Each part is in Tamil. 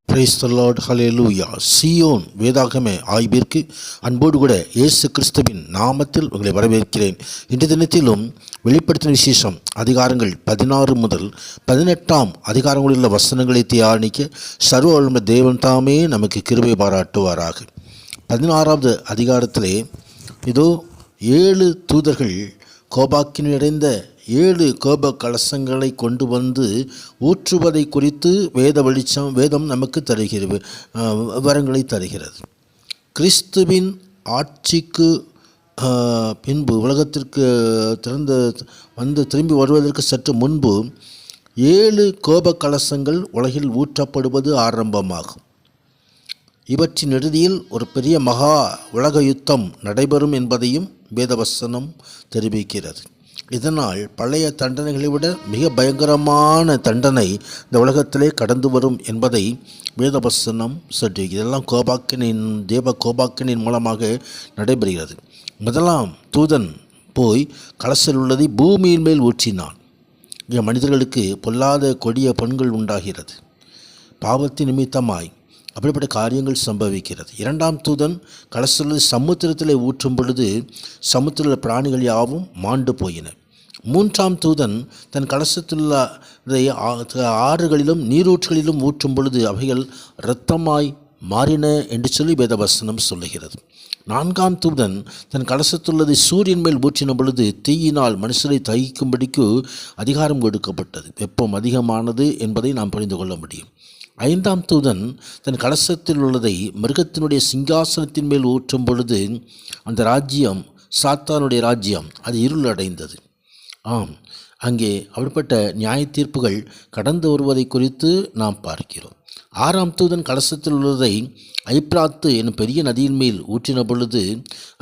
பிரைஸ் தி லார்ட், ஹல்லேலூயா. சீயோன் வேதாகம ஆய்விற்கு அன்போடு கூட இயேசு கிறிஸ்துவின் நாமத்தில் உங்களை வரவேற்கிறேன். இன்றைய தினத்திலும் வெளிப்படுத்தின விசேஷம் அதிகாரங்கள் 16 முதல் 18 அதிகாரங்களில் உள்ள வசனங்களை தியானிக்க சர்வ வல்லமை தேவன் தாமே நமக்கு கிருபை பாராட்டுவாராக. 16வது அதிகாரத்திலே இதோ 7 தூதர்கள் கோபாக்கினி நிறைந்த 7 கோப கலசங்களை கொண்டு வந்து ஊற்றுவதை குறித்து வேதம் நமக்கு தருகிறது, விவரங்களை தருகிறது. கிறிஸ்துவின் ஆட்சிக்கு பின்பு உலகத்திற்கு திரும்பி வருவதற்கு சற்று முன்பு 7 கோப கலசங்கள் உலகில் ஊற்றப்படுவது ஆரம்பமாகும். இவற்றின் இறுதியில் ஒரு பெரிய மகா உலக யுத்தம் நடைபெறும் என்பதையும் வேதவசனம் தெரிவிக்கிறது. இதனால் பழைய தண்டனைகளை விட மிக பயங்கரமான தண்டனை இந்த உலகத்திலே கடந்து வரும் என்பதை வேதவசனம் சொல்கிறது. இதெல்லாம் தேவ கோபாக்கினின் மூலமாக நடைபெறுகிறது. முதலாம் தூதன் போய் கலசல் உள்ளதை பூமியின் மேல் ஊற்றினான். இங்கே மனிதர்களுக்கு பொல்லாத கொடிய பண்கள் உண்டாகிறது. பாவத்தின் நிமித்தமாய் அப்படிப்பட்ட காரியங்கள் சம்பவிக்கிறது. 2ஆம் தூதன் கலசல் சமுத்திரத்தில் ஊற்றும் பொழுது சமுத்திர பிராணிகள் யாவும் மாண்டு போயின. 3ஆம் தூதன் தன் கலசத்துள்ளதை ஆறுகளிலும் நீரூற்றுகளிலும் ஊற்றும் பொழுது அவைகள் இரத்தமாய் மாறின என்று சொல்லி வேதவசனம் சொல்லுகிறது. 4ஆம் தூதன் தன் கலசத்துள்ளதை சூரியன் மேல் ஊற்றின பொழுது தீயினால் மனுஷரை தகிக்கும்படிக்கு அதிகாரம் கொடுக்கப்பட்டது. வெப்பம் அதிகமானது என்பதை நாம் புரிந்து கொள்ள முடியும். 5ஆம் தூதன் தன் கலசத்தில் உள்ளதை மிருகத்தினுடைய சிங்காசனத்தின் மேல் ஊற்றும் பொழுது அந்த ராஜ்யம், சாத்தானுடைய ராஜ்யம், அது இருள் அடைந்தது. அங்கே அப்படிப்பட்ட நியாய தீர்ப்புகள் கடந்து வருவதை குறித்து நாம் பார்க்கிறோம். 6ஆம் தூதன் கலசத்தில் உள்ளதை ஐப்ராத்து என்னும் பெரிய நதியின் மேல் ஊற்றின பொழுது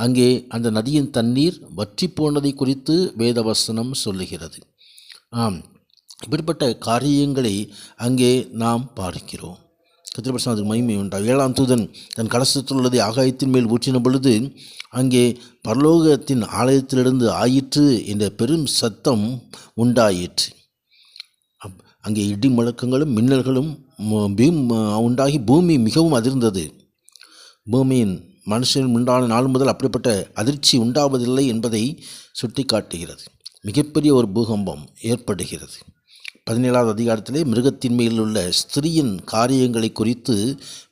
அங்கே அந்த நதியின் தண்ணீர் வற்றி போனதை குறித்து வேதவசனம் சொல்லுகிறது. இப்படிப்பட்ட காரியங்களை அங்கே நாம் பார்க்கிறோம். கர்த்தருடைய அதுக்கு மகிமை உண்டாகும். 7ஆம் தூதன் தன் கலசத்தில் உள்ளதை ஆகாயத்தின் மேல் ஊற்றின பொழுது அங்கே பரலோகத்தின் ஆலயத்திலிருந்து ஆயிற்று என்ற பெரும் சத்தம் உண்டாயிற்று. அங்கே இடி முழக்கங்களும் மின்னல்களும் உண்டாகி பூமி மிகவும் அதிர்ந்தது. பூமியின் மனுஷன் உண்டான நாள் முதல் அப்படிப்பட்ட அதிர்ச்சி உண்டாவதில்லை என்பதை சுட்டி காட்டுகிறது. மிகப்பெரிய ஒரு பூகம்பம் ஏற்படுகிறது. 17வது அதிகாரத்திலே மிருகத்தின் மேல் உள்ள ஸ்திரீயின் காரியங்களை குறித்து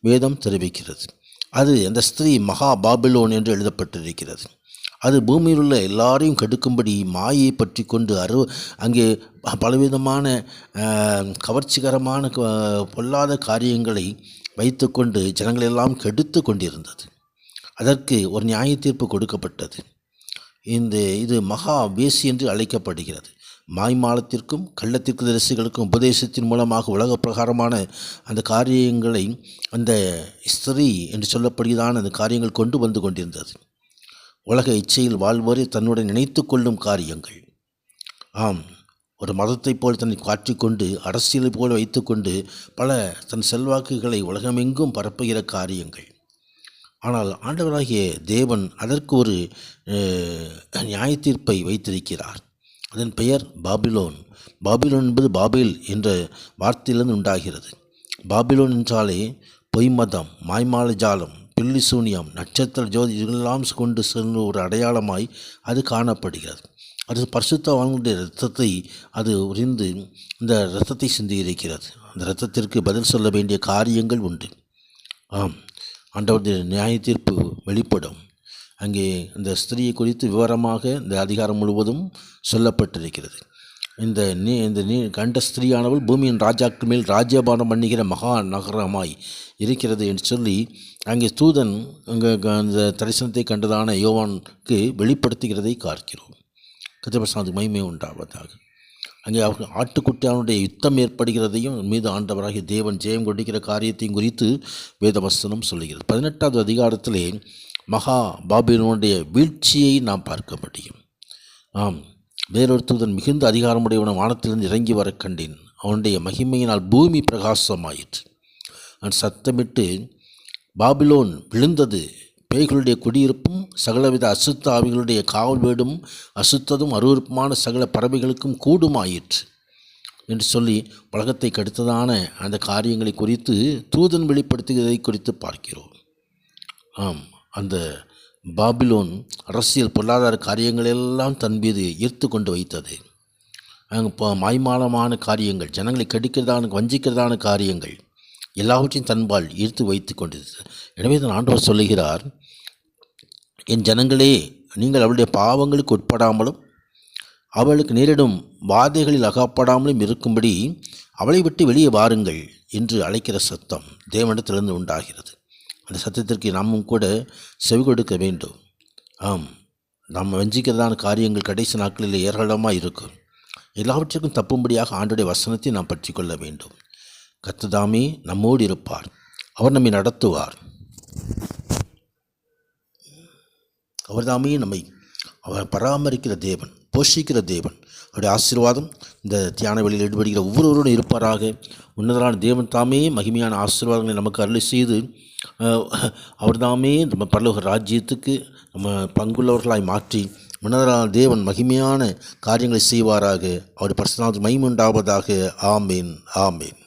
வேதம் தெரிவிக்கிறது. அது அந்த ஸ்திரீ மகா பாபிலோன் என்று எழுதப்பட்டிருக்கிறது. அது பூமியில் உள்ள எல்லாரையும் கெடுக்கும்படி மாயை பற்றி கொண்டு அங்கே பலவிதமான கவர்ச்சிகரமான பொல்லாத காரியங்களை வைத்துக்கொண்டு ஜனங்களெல்லாம் கெடுத்து கொண்டிருந்தது. அதற்கு ஒரு நியாய தீர்ப்பு கொடுக்கப்பட்டது. இது மகா வேசி என்று அழைக்கப்படுகிறது. மாய்மாலத்திற்கும் கள்ளத்திற்கு தரிசிகளுக்கும் உபதேசத்தின் மூலமாக உலக பிரகாரமான அந்த காரியங்களை அந்த ஸ்திரீ என்று சொல்லப்படுகிறதான அந்த காரியங்கள் கொண்டு வந்து கொண்டிருந்தது. உலக இச்சையில் வாழ்வோரை தன்னுடன் நினைத்து கொள்ளும் காரியங்கள். ஒரு மதத்தை போல் தன்னை காட்டிக்கொண்டு அரசியலை போல் வைத்துக்கொண்டு பல தன் செல்வாக்குகளை உலகமெங்கும் பரப்புகிற காரியங்கள். ஆனால் ஆண்டவராகிய தேவன் அதற்கு ஒரு நியாய தீர்ப்பை வைத்திருக்கிறார். அதன் பெயர் பாபிலோன். பாபிலோன் என்பது பாபேல் என்ற வார்த்தையிலிருந்து உண்டாகிறது. பாபிலோன் என்றாலே பொய்மதம், மாய்மால ஜாலம், பில்லி சூனியம், நட்சத்திர ஜோதி இதெல்லாம் கொண்டு சென்ற ஒரு அடையாளமாய் அது காணப்படுகிறது. அது பரிசுத்தவான்களுடைய இரத்தத்தை அது உறிந்து இந்த இரத்தத்தை சிந்தியிருக்கிறது. அந்த இரத்தத்திற்கு பதில் சொல்ல வேண்டிய காரியங்கள் உண்டு. ஆம், ஆண்டவருடைய நியாய தீர்ப்பு வெளிப்படும். அங்கே இந்த ஸ்திரியை குறித்து விவரமாக இந்த அதிகாரம் முழுவதும் சொல்லப்பட்டிருக்கிறது. இந்த கண்ட ஸ்திரீயானவள் பூமியின் ராஜாக்கள் மேல் ராஜ்யபானம் பண்ணுகிற மகா நகரமாய் இருக்கிறது என்று சொல்லி அங்கே தூதன் அங்கே அந்த தரிசனத்தை கண்டதான யோவானுக்கு வெளிப்படுத்துகிறதை பார்க்கிறோம். கர்த்தர் மகிமை உண்டாவதாக. அங்கே அவர்கள் ஆட்டுக்குட்டியானுடைய யுத்தம் ஏற்படுகிறதையும் மீது ஆண்டவராகிய தேவன் ஜெயம் கொடுக்கிற காரியத்தையும் குறித்து வேதவசனம் சொல்லுகிறது. 18வது அதிகாரத்திலே மகா பாபிலோனுடைய வீழ்ச்சியை நாம் பார்க்க முடியும். ஆம், வேறொரு தூதன் மிகுந்த அதிகாரமுடையவன வானத்திலிருந்து இறங்கி வர கண்டேன். அவனுடைய மகிமையினால் பூமி பிரகாசமாயிற்று. அவன் சத்தமிட்டு, பாபிலோன் விழுந்தது, பேய்களுடைய குடியிருப்பும் சகலவித அசுத்த ஆவிகளுடைய காவல் வீடும் அசுத்ததும் அருவருப்புமான சகல பறவைகளுக்கும் கூடுமாயிற்று என்று சொல்லி உலகத்தை கெடுத்ததான அந்த காரியங்களை குறித்து தூதன் வெளிப்படுத்துகிறதை குறித்து பார்க்கிறோம். ஆம், அந்த பாபிலோன் அரசியல் பொருளாதார காரியங்களெல்லாம் தன் மீது ஈர்த்து கொண்டு வைத்தது. அங்கே மாய்மாலமான காரியங்கள், ஜனங்களை கடிக்கிறதான வஞ்சிக்கிறதான காரியங்கள் எல்லாவற்றையும் தன்பால் ஈர்த்து வைத்து கொண்டிருந்தது. எனவே தான் ஆண்டவர் சொல்லுகிறார், என் ஜனங்களே, நீங்கள் அவளுடைய பாவங்களுக்கு உட்படாமலும் அவளுக்கு நேரிடும் வாதைகளில் அகப்படாமலும் இருக்கும்படி அவளை விட்டு வெளியே வாருங்கள் என்று அழைக்கிற சத்தம் தேவனிடத்திலிருந்து உண்டாகிறது. அந்த சத்தத்திற்கு நாமும் கூட செவி கொடுக்க வேண்டும். ஆம், நாம் வஞ்சிக்கிறதான காரியங்கள் கடைசி நாட்களில் ஏராளமாக இருக்கும். எல்லாவற்றுக்கும் தப்பும்படியாக ஆண்டுடைய வசனத்தை நாம் பற்றி கொள்ள வேண்டும். கர்த்தர் நம்மோடு இருப்பார், அவர் நம்மை நடத்துவார். அவர்தாமே நம்மை அவர் பராமரிக்கிற தேவன், போஷிக்கிற தேவன். அவருடைய ஆசீர்வாதம் இந்த தியான வெளியில் ஈடுபடுகிற ஒவ்வொருவரோடும் இருப்பாராக. உன்னதரான தேவன் தாமே மகிமையான ஆசீர்வாதங்களை நமக்கு அருளி செய்து அவர்தாமே நம்ம பரலோக ராஜ்யத்துக்கு நம்ம பங்குள்ளவர்களாய் மாற்றி உன்னதரான தேவன் மகிமையான காரியங்களை செய்வாராக. அவருடைய பரிசுத்த நாமத்துக்கு மகிமை உண்டாவதாக. ஆமேன், ஆமேன்.